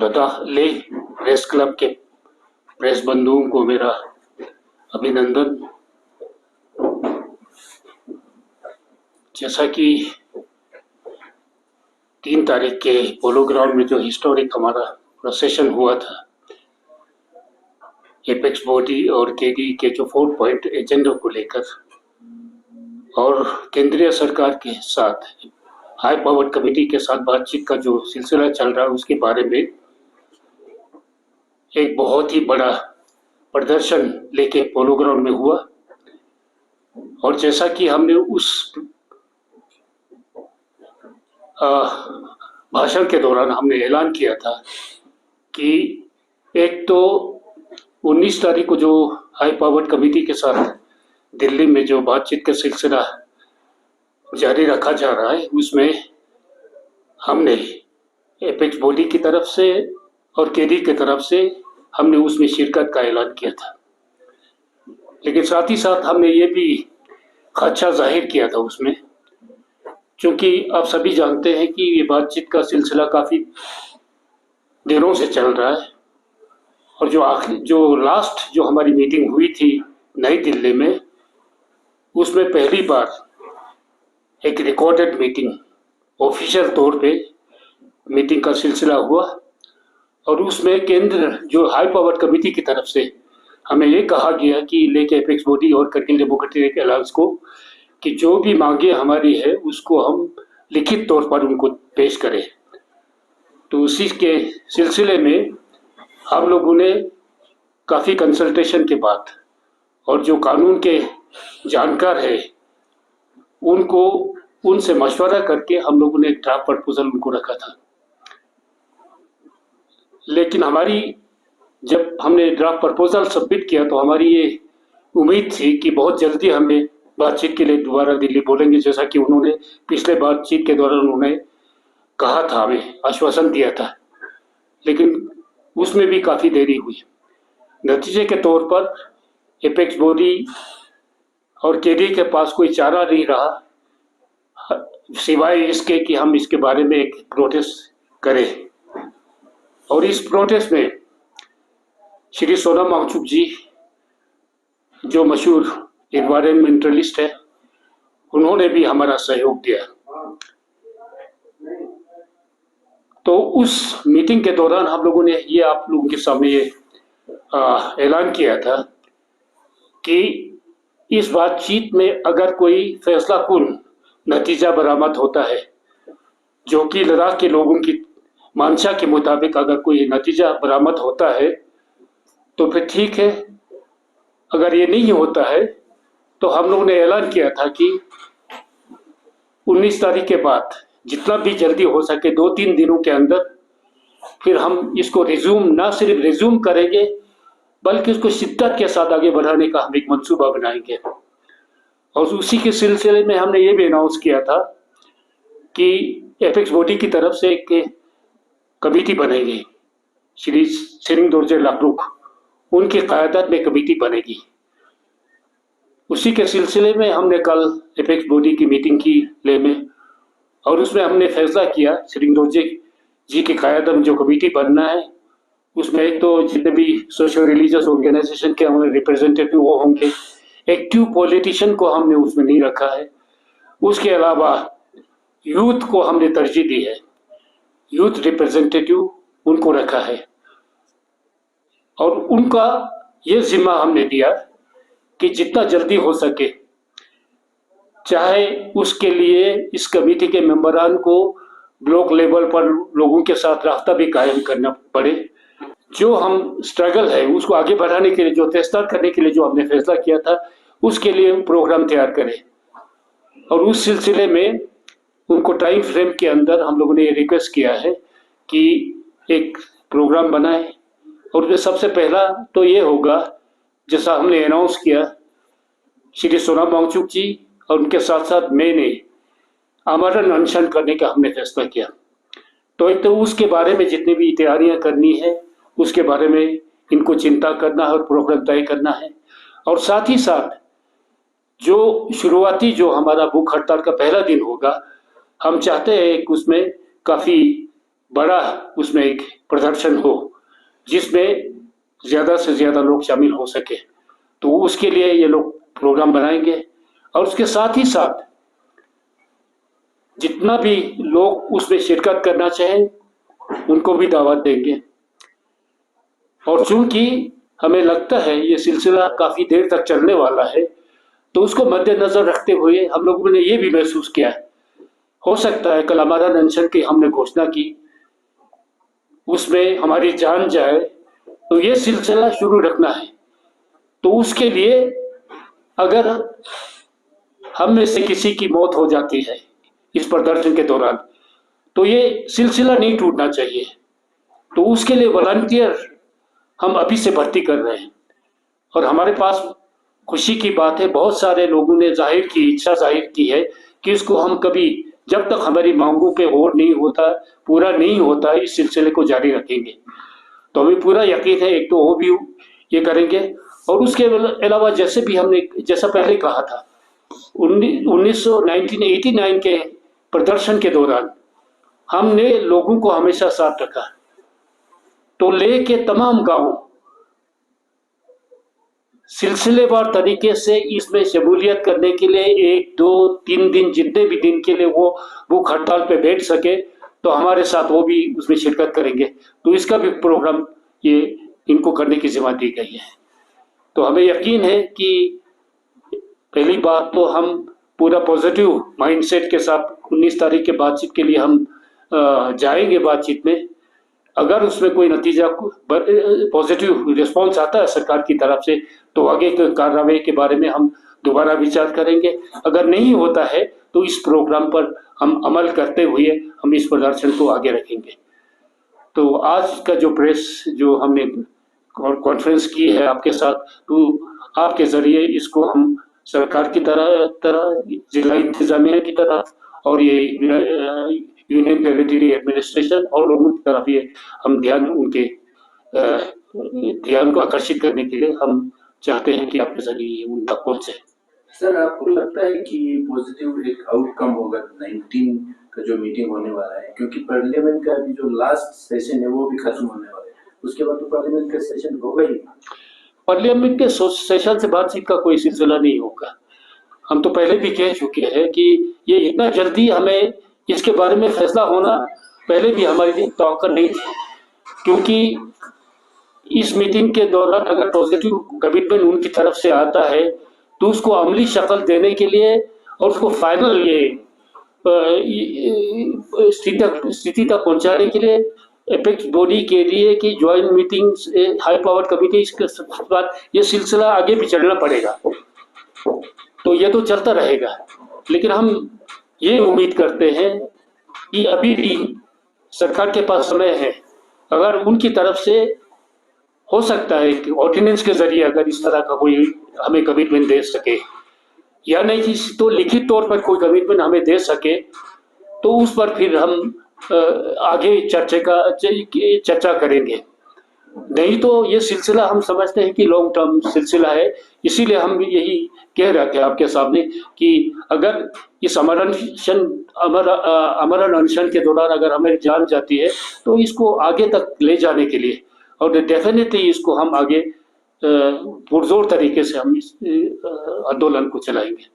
Ladakh Leh press club के press बंधुओं को मेरा अभिनंदन। जैसा कि 3 तारीख के पोलो ग्राउंड में जो हिस्टोरिक हमारा प्रोसेशन हुआ था, एपेक्स बॉडी और केडी के जो 4 पॉइंट एजेंडा को लेकर और केंद्रीय सरकार के साथ हाई पावर कमेटी के साथ बातचीत का जो सिलसिला चल रहा है, उसके बारे में एक बहुत ही बड़ा प्रदर्शन लेके पोलो ग्राउंड में हुआ। और जैसा कि हमने उस भाषण के दौरान हमने ऐलान किया था कि एक तो 19 तारीख को जो हाई पावर कमेटी के साथ दिल्ली में जो बातचीत का सिलसिला जारी रखा जा रहा है, उसमें हमने एपेक्स बॉडी की तरफ से और केडी की तरफ से हमने उसमें शिरकत का ऐलान किया था। लेकिन साथ ही साथ हमने ये भी खदशा जाहिर किया था उसमें, क्योंकि आप सभी जानते हैं कि ये बातचीत का सिलसिला काफ़ी दिनों से चल रहा है और जो लास्ट जो हमारी मीटिंग हुई थी नई दिल्ली में, उसमें पहली बार एक रिकॉर्डेड मीटिंग ऑफिशियल तौर पे मीटिंग का सिलसिला हुआ और उसमें केंद्र जो हाई पावर कमेटी की तरफ से हमें ये कहा गया कि लेके एपेक्स बॉडी और करगिल डेमोक्रेटिक अलायंस को कि जो भी मांगे हमारी है उसको हम लिखित तौर पर उनको पेश करें। तो उसी के सिलसिले में हम लोगों ने काफ़ी कंसल्टेशन के बाद और जो कानून के जानकार है उनसे मशवरा करके हम लोगों ने एक ड्राफ्ट प्रपोजल उनको रखा था। लेकिन जब हमने ड्राफ्ट प्रपोजल सबमिट किया तो हमारी ये उम्मीद थी कि बहुत जल्दी हमें बातचीत के लिए दोबारा दिल्ली बोलेंगे, जैसा कि उन्होंने पिछले बातचीत के दौरान उन्होंने कहा था, हमें आश्वासन दिया था। लेकिन उसमें भी काफ़ी देरी हुई। नतीजे के तौर पर एपेक्स बॉडी और केडी के पास कोई चारा नहीं रहा सिवाय इसके कि हम इसके बारे में एक प्रोटेस्ट करें। और इस प्रोटेस्ट में श्री सोनम वांगचुक जी, जो मशहूर एनवायरमेंटलिस्ट है, उन्होंने भी हमारा सहयोग दिया। तो उस मीटिंग के दौरान हम लोगों ने ये आप लोगों के सामने ये ऐलान किया था कि इस बातचीत में अगर कोई फैसलाकुन नतीजा बरामद होता है, जो कि लद्दाख के लोगों की मंशा के मुताबिक अगर कोई नतीजा बरामद होता है तो फिर ठीक है। अगर ये नहीं होता है तो हम लोगों ने ऐलान किया था कि 19 तारीख के बाद जितना भी जल्दी हो सके 2-3 दिनों के अंदर फिर हम इसको ना सिर्फ रिज्यूम करेंगे बल्कि इसको शिद्दत के साथ आगे बढ़ाने का हम एक मंसूबा बनाएंगे। और उसी के सिलसिले में हमने ये भी अनाउंस किया था कि एपेक्स बॉडी की तरफ से एक कमेटी बनेगी, श्री सेरिंग दोरजे लापरुक उनकी क़यादत में कमेटी बनेगी। उसी के सिलसिले में हमने कल एपेक्स बॉडी की मीटिंग की ले में और उसमें हमने फैसला किया सेरिंग दोरजे जी की क़यादत में जो कमेटी बनना है, उसमें एक तो जितने भी सोशल रिलीजियस ऑर्गेनाइजेशन के हमारे रिप्रेजेंटेटिव वो होंगे। एक्टिव पॉलिटिशियन को हमने उसमें नहीं रखा है। उसके अलावा यूथ को हमने तरजीह दी है, यूथ रिप्रेजेंटेटिव उनको रखा है और उनका ये जिम्मा हमने दिया कि जितना जल्दी हो सके, चाहे उसके लिए इस कमेटी के मेंबरान को ब्लॉक लेवल पर लोगों के साथ रास्ता भी कायम करना पड़े, जो हम स्ट्रगल है उसको आगे बढ़ाने के लिए, जो तेजतर करने के लिए जो हमने फैसला किया था, उसके लिए प्रोग्राम तैयार करें। और उस सिलसिले में उनको टाइम फ्रेम के अंदर हम लोगों ने ये रिक्वेस्ट किया है कि एक प्रोग्राम बनाए। और सबसे पहला तो ये होगा, जैसा हमने अनाउंस किया, श्री सोनम वांगचुक जी और उनके साथ साथ मैंने आमरण अनशन करने का हमने फैसला किया। तो एक तो उसके बारे में जितनी भी तैयारियां करनी है उसके बारे में इनको चिंता करना है और प्रोग्राम तय करना है। और साथ ही साथ जो शुरुआती जो हमारा भूख हड़ताल का पहला दिन होगा, हम चाहते हैं कि उसमें काफ़ी बड़ा उसमें एक प्रदर्शन हो जिसमें ज़्यादा से ज़्यादा लोग शामिल हो सके, तो उसके लिए ये लोग प्रोग्राम बनाएंगे। और उसके साथ ही साथ जितना भी लोग उसमें शिरकत करना चाहें उनको भी दावत देंगे। और चूंकि हमें लगता है ये सिलसिला काफ़ी देर तक चलने वाला है, तो उसको मद्देनज़र रखते हुए हम लोगों ने ये भी महसूस किया है, हो सकता है कल हमारा अनशन की हमने घोषणा की उसमें हमारी जान जाए, तो ये सिलसिला शुरू रखना है। तो उसके लिए अगर हम में से किसी की मौत हो जाती है इस प्रदर्शन के दौरान, तो ये सिलसिला नहीं टूटना चाहिए। तो उसके लिए वॉलंटियर हम अभी से भर्ती कर रहे हैं। और हमारे पास खुशी की बात है, बहुत सारे लोगों ने इच्छा जाहिर की है कि इसको हम कभी, जब तक हमारी मांगों पे गौर नहीं होता, पूरा नहीं होता, इस सिलसिले को जारी रखेंगे। तो हमें पूरा यकीन है, एक तो वो भी ये करेंगे। और उसके अलावा जैसे भी हमने जैसा पहले कहा था 1989 के प्रदर्शन के दौरान हमने लोगों को हमेशा साथ रखा। तो ले के तमाम गांव सिलसिलेवार तरीके से इसमें शमूलियत करने के लिए 1, 2, 3 दिन, जितने भी दिन के लिए वो भूख हड़ताल पे बैठ सके, तो हमारे साथ वो भी उसमें शिरकत करेंगे। तो इसका भी प्रोग्राम ये इनको करने की जिम्मा दी गई है। तो हमें यकीन है कि पहली बात तो हम पूरा पॉजिटिव माइंडसेट के साथ 19 तारीख के बातचीत के लिए हम जाएंगे बातचीत में। अगर उसमें कोई नतीजा पॉजिटिव रिस्पॉन्स आता है सरकार की तरफ से, तो आगे के कार्रवाई के बारे में हम दोबारा विचार करेंगे। अगर नहीं होता है तो इस प्रोग्राम पर हम अमल करते हुए हम इस प्रदर्शन को आगे रखेंगे। तो आज का जो प्रेस जो हमने कॉन्फ्रेंस की है आपके साथ, तो आपके जरिए इसको हम सरकार की तरह जिला इंतजामिया की तरफ और ये यूनियन टेरिटरी एडमिनिस्ट्रेशन और लोगों की तरफ ये हम उनके ध्यान को आकर्षित करने के लिए हम चाहते हैं कि आपके जरिए उन तक पहुंचे। सर, आपको लगता है कि पॉजिटिव एक आउटकम होगा 19 का जो मीटिंग होने वाला है, क्योंकि पार्लियामेंट का अभी जो लास्ट सेशन है वो भी खत्म होने वाला है, उसके बाद तो पार्लियामेंट का सेशन होगा ही। पार्लियामेंट के सेशन से बातचीत का कोई सिलसिला नहीं होगा। हम तो पहले भी कह चुके हैं कि ये इतना जल्दी हमें इसके बारे में फैसला होना पहले भी हमारी तवक्को नहीं थी, क्योंकि इस मीटिंग के दौरान अगर पॉजिटिव कमिटमेंट उनकी तरफ से आता है तो उसको अमली शक्ल देने के लिए और उसको फाइनल ये स्थिति तक पहुंचाने के लिए एपेक्स बॉडी के लिए कि joint meeting high power committee, इसके बाद ये सिलसिला आगे भी चलना पड़ेगा। तो ये तो चलता रहेगा, लेकिन हम ये उम्मीद करते हैं कि अभी भी सरकार के पास समय है। अगर उनकी तरफ से हो सकता है कि ऑर्डिनेंस के जरिए अगर इस तरह का कोई हमें कमिटमेंट दे सके, या नहीं तो लिखित तौर पर कोई कमिटमेंट हमें दे सके, तो उस पर फिर हम आगे चर्चा करेंगे। नहीं तो ये सिलसिला हम समझते हैं कि लॉन्ग टर्म सिलसिला है। इसीलिए हम यही कह रहे थे आपके सामने कि अगर इस अमरण अनशन के दौरान अगर हमें जान जाती है तो इसको आगे तक ले जाने के लिए, और डेफिनेटली इसको हम आगे पुरजोर तरीके से हम इस आंदोलन को चलाएंगे।